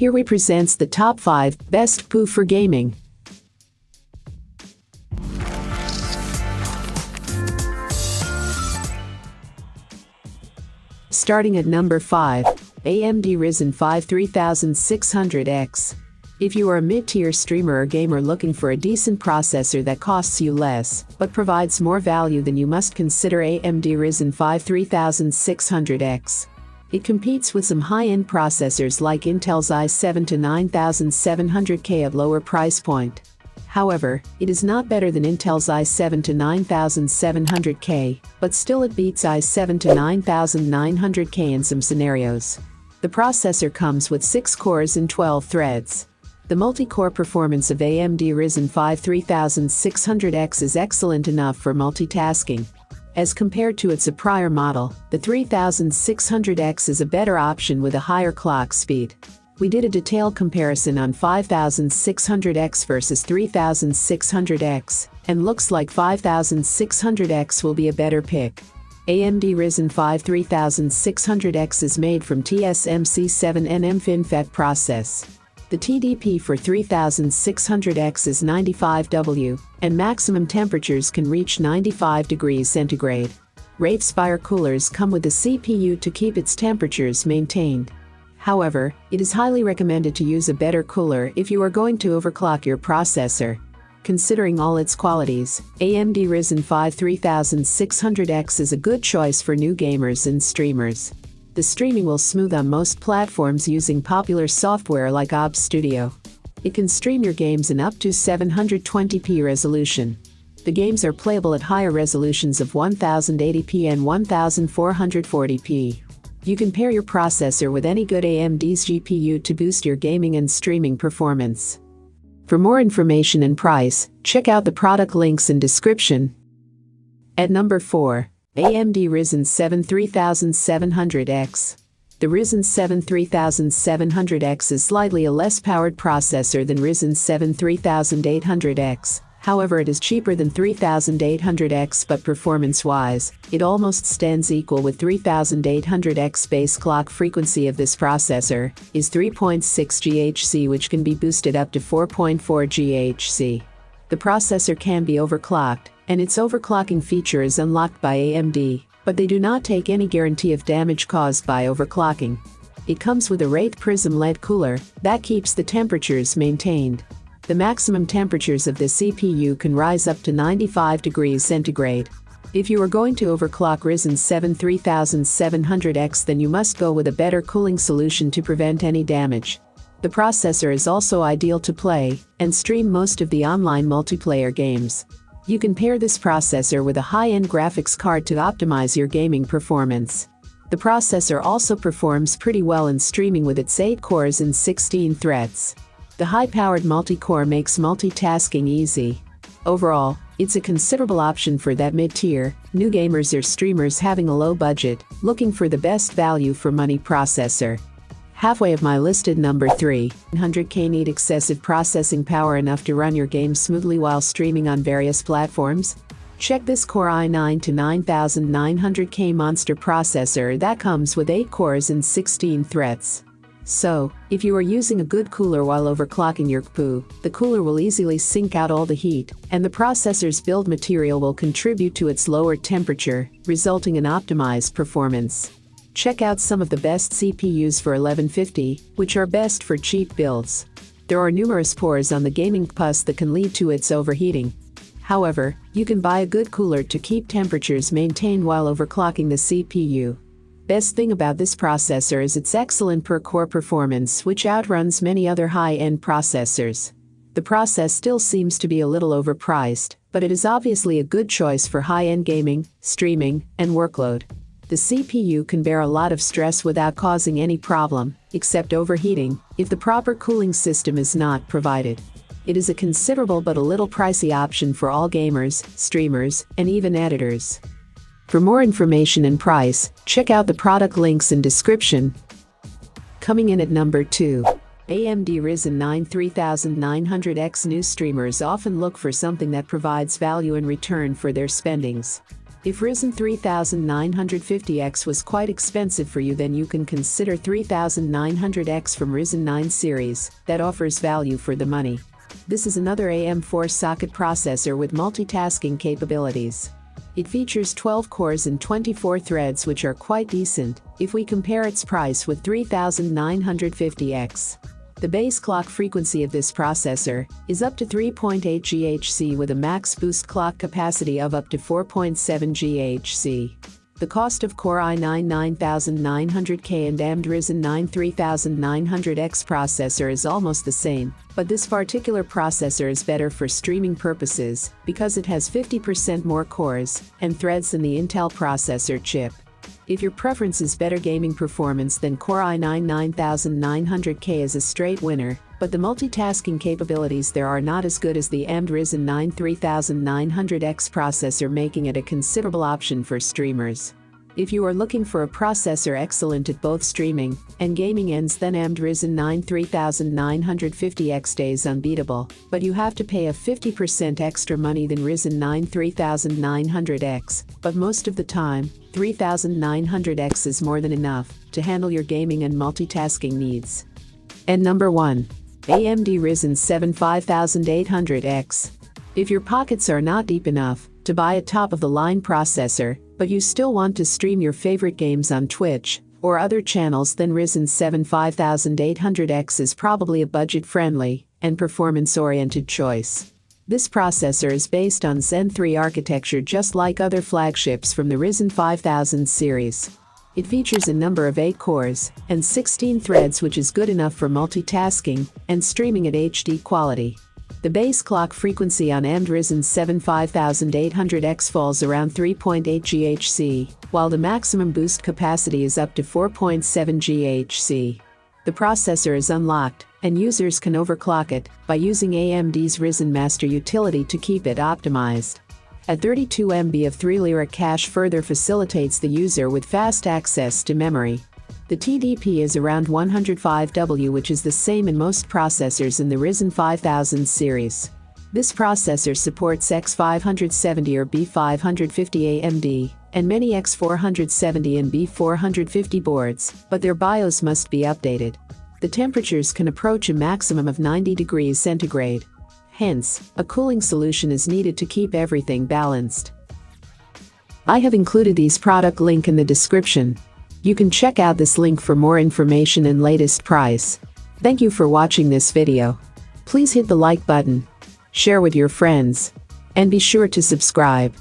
Here we presents the top 5 best PU for gaming. Starting at number 5, AMD Ryzen 5 3600X. If you are a mid-tier streamer or gamer looking for a decent processor that costs you less, but provides more value, then you must consider AMD Ryzen 5 3600X. It competes with some high-end processors like Intel's i7-9700K at lower price point. However, it is not better than Intel's i7-9700K, but still it beats i7-9900K in some scenarios. The processor comes with 6 cores and 12 threads. The multi-core performance of AMD Ryzen 5 3600X is excellent enough for multitasking. As compared to its prior model, the 3600X is a better option with a higher clock speed. We did a detailed comparison on 5600X versus 3600X, and looks like 5600X will be a better pick. AMD Ryzen 5 3600X is made from TSMC 7nm FinFET process. The TDP for 3600X is 95W, and maximum temperatures can reach 95 degrees centigrade. Ravespire coolers come with the CPU to keep its temperatures maintained. However, it is highly recommended to use a better cooler if you are going to overclock your processor. Considering all its qualities, AMD Ryzen 5 3600X is a good choice for new gamers and streamers. The streaming will smooth on most platforms using popular software like OBS Studio. It can stream your games in up to 720p resolution. The games are playable at higher resolutions of 1080p and 1440p. You can pair your processor with any good AMD's GPU to boost your gaming and streaming performance. For more information and price, check out the product links in description. At number 4, AMD Ryzen 7 3700X. The Ryzen 7 3700X is slightly a less powered processor than Ryzen 7 3800X. However, it is cheaper than 3800X, but performance-wise, it almost stands equal with 3800X. Base clock frequency of this processor is 3.6 GHz, which can be boosted up to 4.4 GHz. The processor can be overclocked, and its overclocking feature is unlocked by AMD, but they do not take any guarantee of damage caused by overclocking. It comes with a Wraith Prism LED cooler that keeps the temperatures maintained. The maximum temperatures of the CPU can rise up to 95 degrees centigrade. If you are going to overclock Ryzen 7 3700X, then you must go with a better cooling solution to prevent any damage. The processor is also ideal to play and stream most of the online multiplayer games. You can pair this processor with a high-end graphics card to optimize your gaming performance. The processor also performs pretty well in streaming with its 8 cores and 16 threads. The high-powered multi-core makes multitasking easy. Overall, it's a considerable option for that mid-tier, new gamers or streamers having a low budget, looking for the best value for money processor. Halfway of my listed number 3, 100K need excessive processing power enough to run your game smoothly while streaming on various platforms? Check this Core i9-9900K monster processor that comes with 8 cores and 16 threads. So, if you are using a good cooler while overclocking your GPU, the cooler will easily sink out all the heat, and the processor's build material will contribute to its lower temperature, resulting in optimized performance. Check out some of the best CPUs for 1150, which are best for cheap builds. There are numerous pores on the gaming pus that can lead to its overheating. However, you can buy a good cooler to keep temperatures maintained while overclocking the CPU. Best thing about this processor is its excellent per-core performance, which outruns many other high-end processors. The process still seems to be a little overpriced, but it is obviously a good choice for high-end gaming, streaming, and workload. The CPU can bear a lot of stress without causing any problem, except overheating, if the proper cooling system is not provided. It is a considerable but a little pricey option for all gamers, streamers, and even editors. For more information and price, check out the product links in description. Coming in at number 2. AMD Ryzen 9 3900X. New streamers often look for something that provides value in return for their spendings. If Ryzen 3950X was quite expensive for you, then you can consider 3900X from Ryzen 9 series, that offers value for the money. This is another AM4 socket processor with multitasking capabilities. It features 12 cores and 24 threads, which are quite decent if we compare its price with 3950X. The base clock frequency of this processor is up to 3.8 GHz with a max boost clock capacity of up to 4.7 GHz. The cost of Core i9 9900K and AMD Ryzen 9 3900X processor is almost the same, but this particular processor is better for streaming purposes because it has 50% more cores and threads than the Intel processor chip. If your preference is better gaming performance, then Core i9 9900K is a straight winner, but the multitasking capabilities there are not as good as the AMD Ryzen 9 3900X processor, making it a considerable option for streamers. If you are looking for a processor excellent at both streaming and gaming ends, then AMD Ryzen 9 3950X stays unbeatable, but you have to pay a 50% extra money than Ryzen 9 3900X, but most of the time, 3900X is more than enough to handle your gaming and multitasking needs. And number 1. AMD Ryzen 7 5800X. If your pockets are not deep enough to buy a top-of-the-line processor, but you still want to stream your favorite games on Twitch or other channels, then Ryzen 7 5800X is probably a budget-friendly and performance-oriented choice. This processor is based on Zen 3 architecture, just like other flagships from the Ryzen 5000 series. It features a number of 8 cores and 16 threads, which is good enough for multitasking and streaming at HD quality. The base clock frequency on AMD Ryzen 7 5800X falls around 3.8 GHz, while the maximum boost capacity is up to 4.7 GHz. The processor is unlocked, and users can overclock it by using AMD's Ryzen Master utility to keep it optimized. At 32 MB of 3-lyric cache further facilitates the user with fast access to memory. The TDP is around 105W, which is the same in most processors in the Ryzen 5000 series. This processor supports X570 or B550 AMD, and many X470 and B450 boards, but their BIOS must be updated. The temperatures can approach a maximum of 90 degrees centigrade. Hence, a cooling solution is needed to keep everything balanced. I have included these product link in the description. You can check out this link for more information and latest price. Thank you for watching this video. Please hit the like button, share with your friends, and be sure to subscribe.